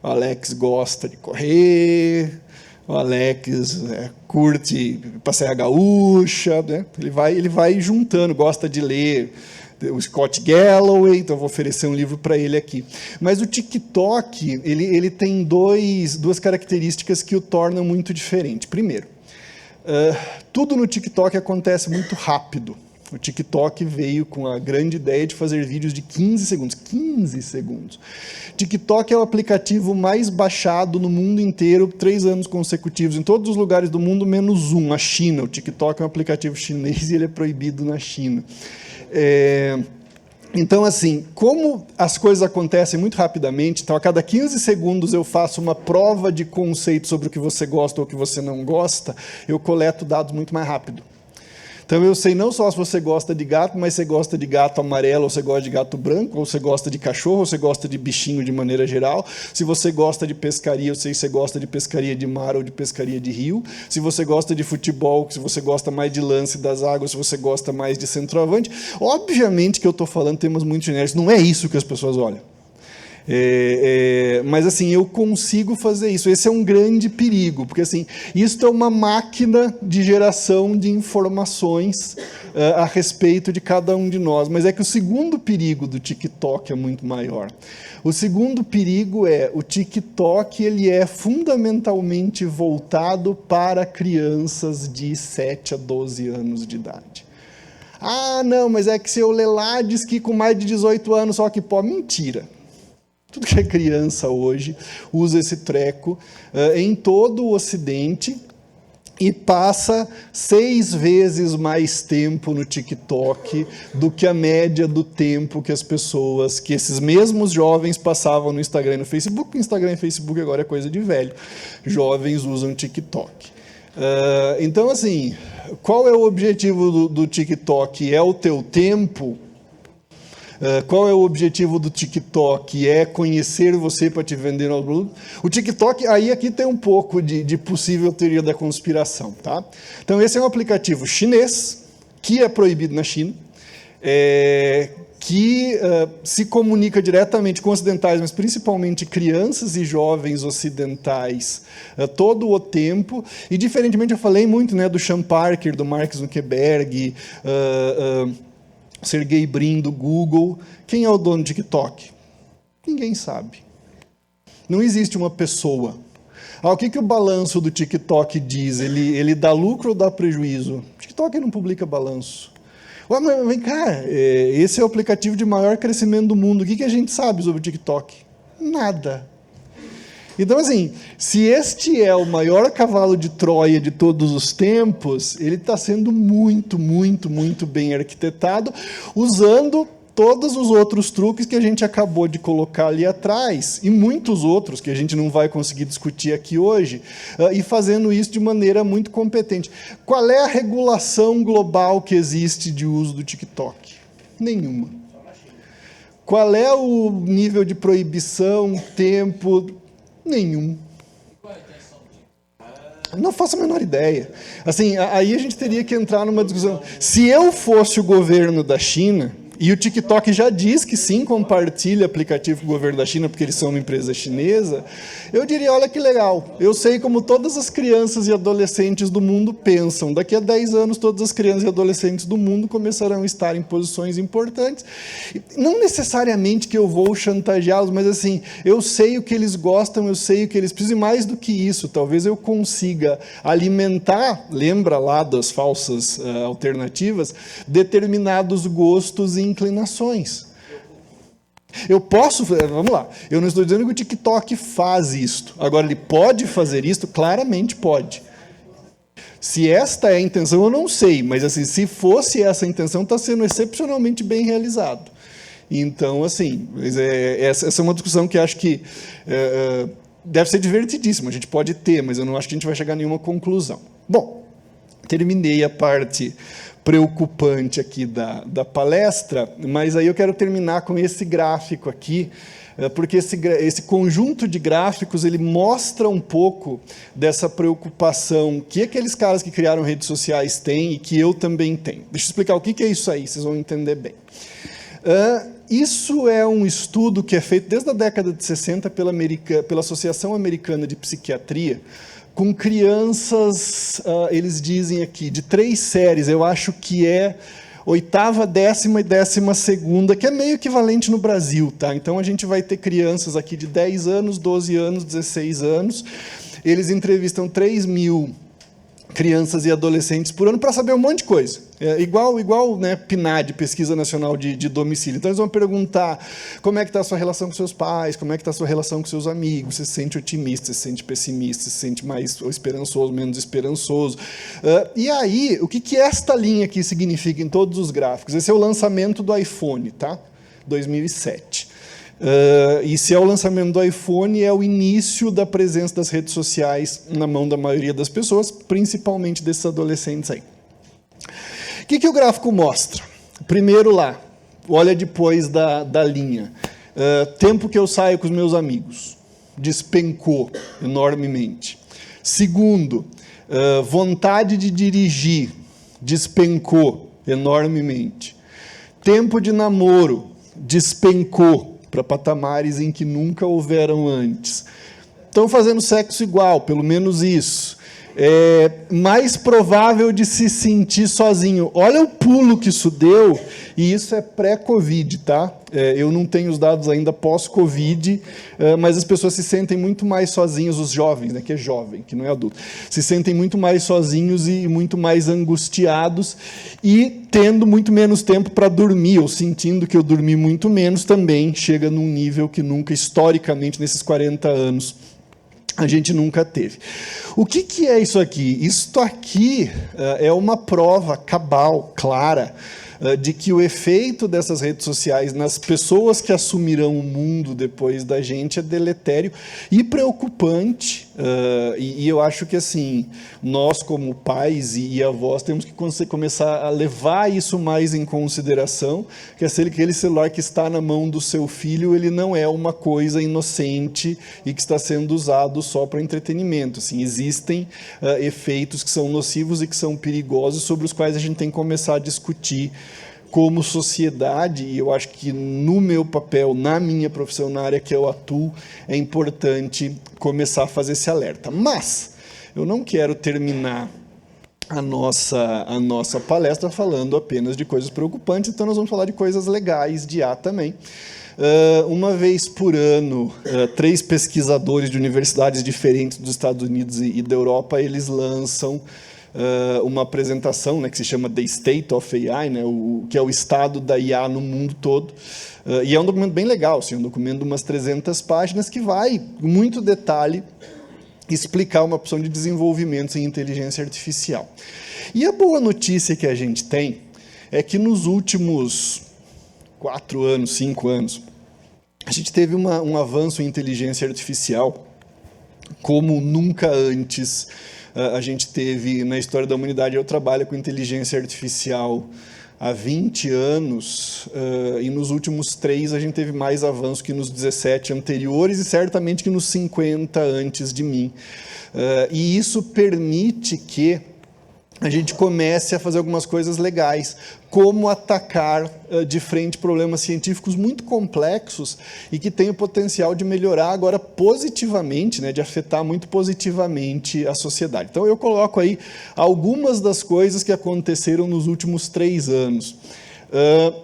o Alex gosta de correr, o Alex curte passear gaúcha, né? Ele vai juntando, gosta de ler o Scott Galloway, então vou oferecer um livro para ele aqui. Mas o TikTok, ele tem duas características que o tornam muito diferente. Primeiro, tudo no TikTok acontece muito rápido. O TikTok veio com a grande ideia de fazer vídeos de 15 segundos. 15 segundos. TikTok é o aplicativo mais baixado no mundo inteiro, 3 anos consecutivos, em todos os lugares do mundo, menos um, a China. O TikTok é um aplicativo chinês e ele é proibido na China. Então, assim, como as coisas acontecem muito rapidamente, então a cada 15 segundos eu faço uma prova de conceito sobre o que você gosta ou o que você não gosta, eu coleto dados muito mais rápido. Então eu sei não só se você gosta de gato, mas você gosta de gato amarelo, ou você gosta de gato branco, ou você gosta de cachorro, ou você gosta de bichinho de maneira geral. Se você gosta de pescaria, eu sei se você gosta de pescaria de mar ou de pescaria de rio. Se você gosta de futebol, se você gosta mais de lance das águas, se você gosta mais de centroavante. Obviamente que eu estou falando temas muito genéricos, não é isso que as pessoas olham. Mas assim, eu consigo fazer isso. Esse é um grande perigo, porque assim, isso é uma máquina de geração de informações a respeito de cada um de nós. Mas é que o segundo perigo do TikTok é muito maior. O segundo perigo o TikTok ele é fundamentalmente voltado para crianças de 7 a 12 anos de idade. Ah, não, mas é que se eu ler lá, diz que com mais de 18 anos só que pode. Mentira. Tudo que é criança hoje usa esse treco em todo o Ocidente e passa 6 vezes mais tempo no TikTok do que a média do tempo que que esses mesmos jovens passavam no Instagram e no Facebook. Instagram e Facebook agora é coisa de velho. Jovens usam TikTok. Então, assim, qual é o objetivo do TikTok? É o teu tempo? Qual é o objetivo do TikTok? É conhecer você para te vender no produto? O TikTok, aqui tem um pouco de possível teoria da conspiração, tá? Então, esse é um aplicativo chinês, que é proibido na China, que se comunica diretamente com ocidentais, mas principalmente crianças e jovens ocidentais, todo o tempo. E, diferentemente, eu falei muito, né, do Sean Parker, do Mark Zuckerberg, Sergey Brin do Google. Quem é o dono do TikTok? Ninguém sabe. Não existe uma pessoa. O que o balanço do TikTok diz? Ele dá lucro ou dá prejuízo? O TikTok não publica balanço. Mas vem cá, esse é o aplicativo de maior crescimento do mundo. O que a gente sabe sobre o TikTok? Nada. Então, assim, se este é o maior cavalo de Troia de todos os tempos, ele está sendo muito, muito, muito bem arquitetado, usando todos os outros truques que a gente acabou de colocar ali atrás, e muitos outros que a gente não vai conseguir discutir aqui hoje, e fazendo isso de maneira muito competente. Qual é a regulação global que existe de uso do TikTok? Nenhuma. Qual é o nível de proibição, tempo? Nenhum. Não faço a menor ideia. Assim, aí a gente teria que entrar numa discussão. Se eu fosse o governo da China, e o TikTok já diz que sim, compartilha aplicativo com o governo da China, porque eles são uma empresa chinesa, eu diria, olha que legal, eu sei como todas as crianças e adolescentes do mundo pensam. Daqui a 10 anos, todas as crianças e adolescentes do mundo começarão a estar em posições importantes. Não necessariamente que eu vou chantageá-los, mas assim, eu sei o que eles gostam, eu sei o que eles precisam, e mais do que isso, talvez eu consiga alimentar, lembra lá das falsas alternativas, determinados gostos e inclinações. Eu posso, vamos lá, eu não estou dizendo que o TikTok faz isto. Agora, ele pode fazer isto? Claramente pode. Se esta é a intenção, eu não sei, mas assim, se fosse essa a intenção, está sendo excepcionalmente bem realizado. Então, assim, essa é uma discussão que acho que deve ser divertidíssima, a gente pode ter, mas eu não acho que a gente vai chegar a nenhuma conclusão. Bom, terminei a parte preocupante aqui da palestra, mas aí eu quero terminar com esse gráfico aqui, porque esse conjunto de gráficos ele mostra um pouco dessa preocupação que aqueles caras que criaram redes sociais têm e que eu também tenho. Deixa eu explicar o que é isso aí, vocês vão entender bem. Isso é um estudo que é feito desde a década de 60 pela Associação Americana de Psiquiatria, com crianças, eles dizem aqui, de 3 séries, eu acho que é 8ª, 10ª e 12ª, que é meio equivalente no Brasil, tá? Então, a gente vai ter crianças aqui de 10 anos, 12 anos, 16 anos, eles entrevistam 3.000 crianças e adolescentes por ano para saber um monte de coisa. Igual né, PNAD, Pesquisa Nacional de Domicílio. Então, eles vão perguntar como é que está a sua relação com seus pais, como é que está a sua relação com seus amigos, você se sente otimista, você se sente pessimista, você se sente mais esperançoso, menos esperançoso. E aí, o que esta linha aqui significa em todos os gráficos? Esse é o lançamento do iPhone, tá? 2007. E se é o lançamento do iPhone, é o início da presença das redes sociais na mão da maioria das pessoas, principalmente desses adolescentes aí. O que o gráfico mostra? Primeiro lá, olha depois da linha. Tempo que eu saio com os meus amigos. Despencou enormemente. Segundo, vontade de dirigir. Despencou enormemente. Tempo de namoro. Despencou para patamares em que nunca houveram antes. Estão fazendo sexo igual, pelo menos isso. Mais provável de se sentir sozinho. Olha o pulo que isso deu, e isso é pré-Covid, tá? Eu não tenho os dados ainda pós-Covid, mas as pessoas se sentem muito mais sozinhos, os jovens, né, que é jovem, que não é adulto, se sentem muito mais sozinhos e muito mais angustiados, e tendo muito menos tempo para dormir, ou sentindo que eu dormi muito menos, também chega num nível que nunca, historicamente, nesses 40 anos, a gente nunca teve. O que é isso aqui? Isto aqui é uma prova cabal, clara, de que o efeito dessas redes sociais nas pessoas que assumirão o mundo depois da gente é deletério e preocupante E eu acho que assim, nós como pais e avós temos que começar a levar isso mais em consideração, que aquele celular que está na mão do seu filho, ele não é uma coisa inocente e que está sendo usado só para entretenimento. Assim, existem efeitos que são nocivos e que são perigosos, sobre os quais a gente tem que começar a discutir como sociedade, e eu acho que no meu papel, na minha profissão, na área que eu atuo, é importante começar a fazer esse alerta. Mas eu não quero terminar a nossa palestra falando apenas de coisas preocupantes, então nós vamos falar de coisas legais de IA também. Uma vez por ano, 3 pesquisadores de universidades diferentes dos Estados Unidos e da Europa, eles lançam uma apresentação, né, que se chama The State of AI, né, que é o estado da IA no mundo todo. E é um documento bem legal, assim, um documento de umas 300 páginas que vai, com muito detalhe, explicar uma opção de desenvolvimentos em inteligência artificial. E a boa notícia que a gente tem é que nos últimos 4 anos, 5 anos, a gente teve um avanço em inteligência artificial como nunca antes a gente teve na história da humanidade. Eu trabalho com inteligência artificial há 20 anos, e nos últimos 3 a gente teve mais avanço que nos 17 anteriores e certamente que nos 50 antes de mim. E isso permite que a gente comece a fazer algumas coisas legais, como atacar de frente problemas científicos muito complexos e que têm o potencial de melhorar agora positivamente, né, de afetar muito positivamente a sociedade. Então eu coloco aí algumas das coisas que aconteceram nos últimos 3 anos.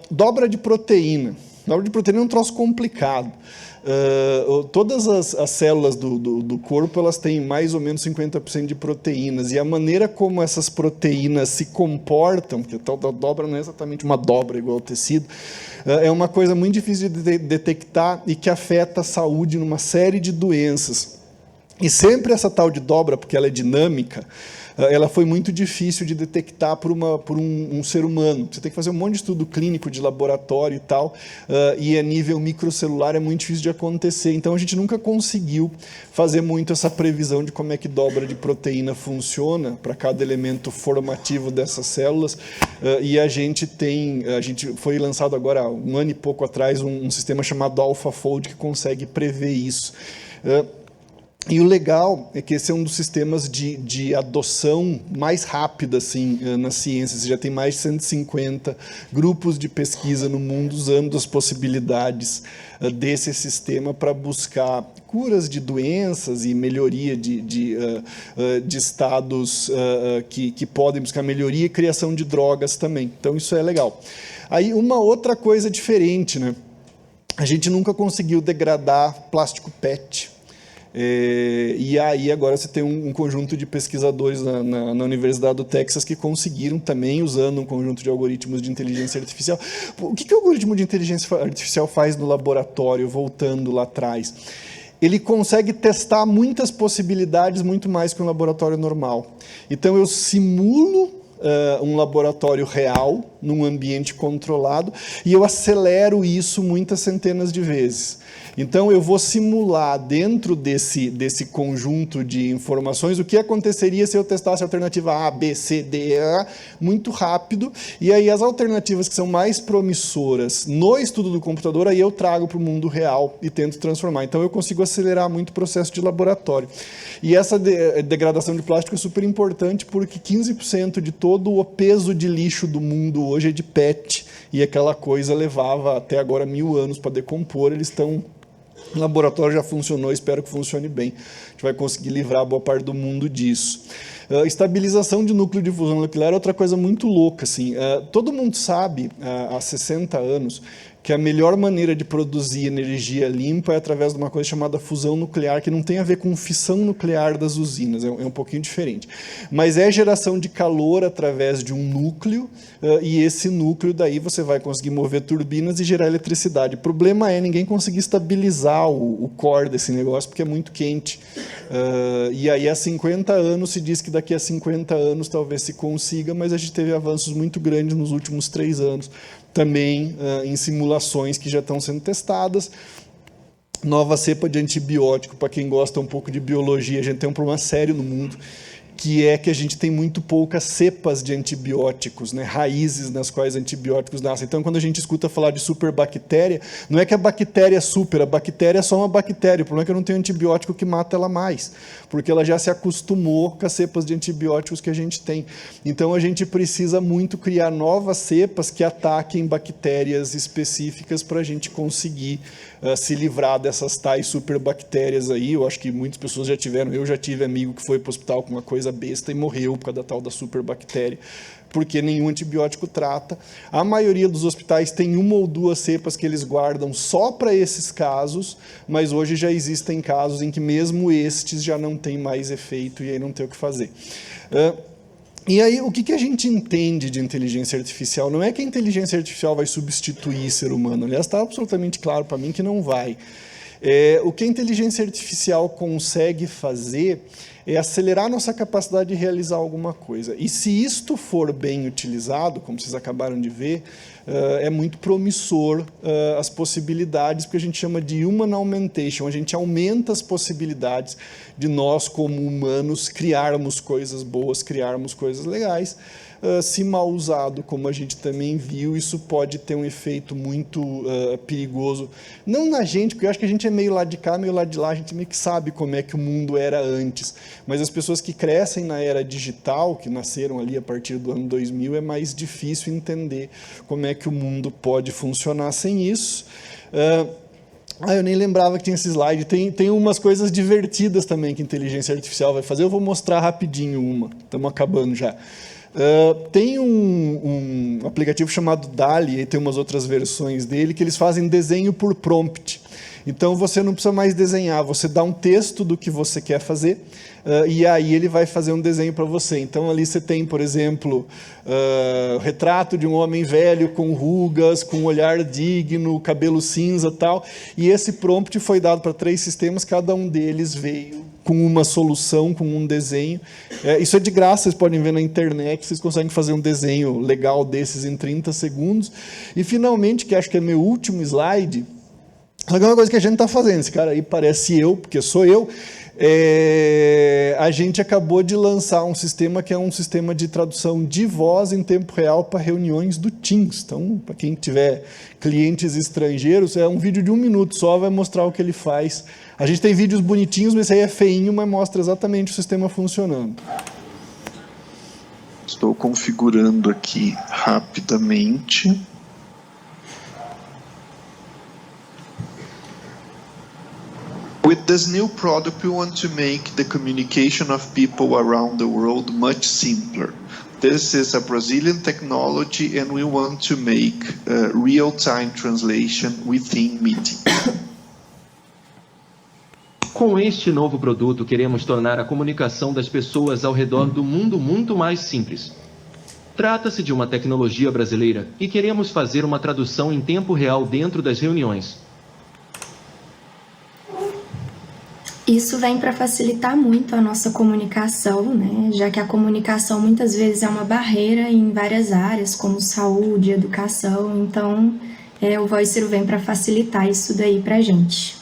Dobra de proteína. Dobra de proteína é um troço complicado. Todas as células do corpo, elas têm mais ou menos 50% de proteínas, e a maneira como essas proteínas se comportam, porque a tal da dobra não é exatamente uma dobra igual ao tecido, é uma coisa muito difícil de detectar e que afeta a saúde numa série de doenças. E sempre essa tal de dobra, porque ela é dinâmica, ela foi muito difícil de detectar por um ser humano. Você tem que fazer um monte de estudo clínico de laboratório e tal, e a nível microcelular é muito difícil de acontecer. Então a gente nunca conseguiu fazer muito essa previsão de como é que dobra de proteína funciona para cada elemento formativo dessas células. E a gente foi lançado agora, 1 ano e pouco atrás, um sistema chamado AlphaFold que consegue prever isso. E o legal é que esse é um dos sistemas de adoção mais rápida assim, na ciência. Você já tem mais de 150 grupos de pesquisa no mundo usando as possibilidades desse sistema para buscar curas de doenças e melhoria de estados que podem buscar melhoria e criação de drogas também. Então isso é legal. Aí uma outra coisa diferente, né? A gente nunca conseguiu degradar plástico PET. E aí agora você tem um conjunto de pesquisadores na Universidade do Texas que conseguiram também, usando um conjunto de algoritmos de inteligência artificial. O que o algoritmo de inteligência artificial faz no laboratório, voltando lá atrás? Ele consegue testar muitas possibilidades, muito mais que um laboratório normal. Então eu simulo um laboratório real, num ambiente controlado, e eu acelero isso muitas centenas de vezes. Então, eu vou simular dentro desse conjunto de informações o que aconteceria se eu testasse a alternativa A, B, C, D, E, muito rápido, e aí as alternativas que são mais promissoras no estudo do computador, aí eu trago para o mundo real e tento transformar. Então, eu consigo acelerar muito o processo de laboratório. E essa degradação de plástico é super importante, porque 15% de todo o peso de lixo do mundo hoje é de PET, e aquela coisa levava até agora 1000 anos para decompor. Eles estão... O laboratório já funcionou, espero que funcione bem. A gente vai conseguir livrar boa parte do mundo disso. Estabilização de núcleo de fusão nuclear é outra coisa muito louca. Assim. Todo mundo sabe, há 60 anos, que a melhor maneira de produzir energia limpa é através de uma coisa chamada fusão nuclear, que não tem a ver com fissão nuclear das usinas, é um pouquinho diferente. Mas é geração de calor através de um núcleo, e esse núcleo daí você vai conseguir mover turbinas e gerar eletricidade. O problema é ninguém conseguir estabilizar o core desse negócio, porque é muito quente. E aí há 50 anos se diz que daqui a 50 anos talvez se consiga, mas a gente teve avanços muito grandes nos últimos 3 anos, também em simulações que já estão sendo testadas. nova cepa de antibiótico, para quem gosta um pouco de biologia, a gente tem um problema sério no mundo, que é que a gente tem muito poucas cepas de antibióticos, né? Raízes nas quais antibióticos nascem. Então, quando a gente escuta falar de superbactéria, não é que a bactéria é super, a bactéria é só uma bactéria, o problema é que eu não tenho antibiótico que mata ela mais, porque ela já se acostumou com as cepas de antibióticos que a gente tem. Então, a gente precisa muito criar novas cepas que ataquem bactérias específicas para a gente conseguir se livrar dessas tais superbactérias aí. Eu acho que muitas pessoas já tiveram, eu já tive amigo que foi para o hospital com uma coisa besta e morreu por causa da tal da superbactéria, porque nenhum antibiótico trata. A maioria dos hospitais tem uma ou duas cepas que eles guardam só para esses casos, mas hoje já existem casos em que mesmo estes já não tem mais efeito e aí não tem o que fazer. E aí, o que a gente entende de inteligência artificial? Não é que a inteligência artificial vai substituir ser humano. Aliás, está absolutamente claro para mim que não vai. O que a inteligência artificial consegue fazer é acelerar nossa capacidade de realizar alguma coisa. E se isto for bem utilizado, como vocês acabaram de ver, é muito promissor as possibilidades, porque a gente chama de human augmentation, a gente aumenta as possibilidades de nós, como humanos, criarmos coisas boas, criarmos coisas legais. Se mal usado, como a gente também viu, isso pode ter um efeito muito perigoso. Não na gente, porque eu acho que a gente é meio lá de cá, meio lá de lá, a gente meio que sabe como é que o mundo era antes. Mas as pessoas que crescem na era digital, que nasceram ali a partir do ano 2000, é mais difícil entender como é que o mundo pode funcionar sem isso. Eu nem lembrava que tinha esse slide. Tem umas coisas divertidas também que a inteligência artificial vai fazer. Eu vou mostrar rapidinho uma. Estamos acabando já. Tem um aplicativo chamado DALL-E, e tem umas outras versões dele, que eles fazem desenho por prompt. Então, você não precisa mais desenhar, você dá um texto do que você quer fazer, e aí ele vai fazer um desenho para você. Então, ali você tem, por exemplo, o retrato de um homem velho com rugas, com um olhar digno, cabelo cinza e tal, e esse prompt foi dado para 3 sistemas, cada um deles veio com uma solução, com um desenho. Isso é de graça, vocês podem ver na internet, vocês conseguem fazer um desenho legal desses em 30 segundos. E, finalmente, que acho que é meu último slide, uma coisa que a gente está fazendo, esse cara aí parece eu, porque sou eu, a gente acabou de lançar um sistema que é um sistema de tradução de voz em tempo real para reuniões do Teams. Então, para quem tiver clientes estrangeiros, é um vídeo de 1 minuto só, vai mostrar o que ele faz. A gente tem vídeos bonitinhos, mas esse aí é feinho, mas mostra exatamente o sistema funcionando. Estou configurando aqui rapidamente. With this new product, we want to make the communication of people around the world much simpler. This is a Brazilian technology, and we want to make real-time translation within meetings. Com este novo produto, queremos tornar a comunicação das pessoas ao redor do mundo muito mais simples. Trata-se de uma tecnologia brasileira e queremos fazer uma tradução em tempo real dentro das reuniões. Isso vem para facilitar muito a nossa comunicação, né? Já que a comunicação muitas vezes é uma barreira em várias áreas, como saúde, educação. Então, o Voicero vem para facilitar isso daí para a gente.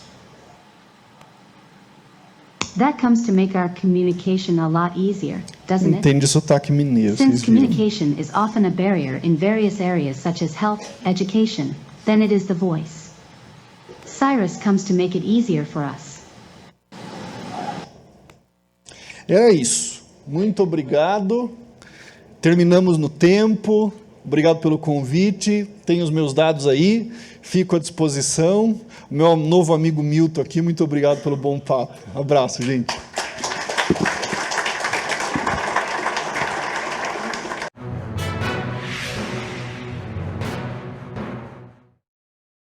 That comes to make our communication a lot easier, doesn't it? Entende sotaque mineiro, Since vocês viram. communication is often a barrier in various areas such as health, education, then it is the voice. Cyrus comes to make it easier for us. Era isso. Muito obrigado. Terminamos no tempo. Obrigado pelo convite. Tenho os meus dados aí. Fico à disposição. O meu novo amigo Milton aqui, muito obrigado pelo bom papo. Abraço, gente.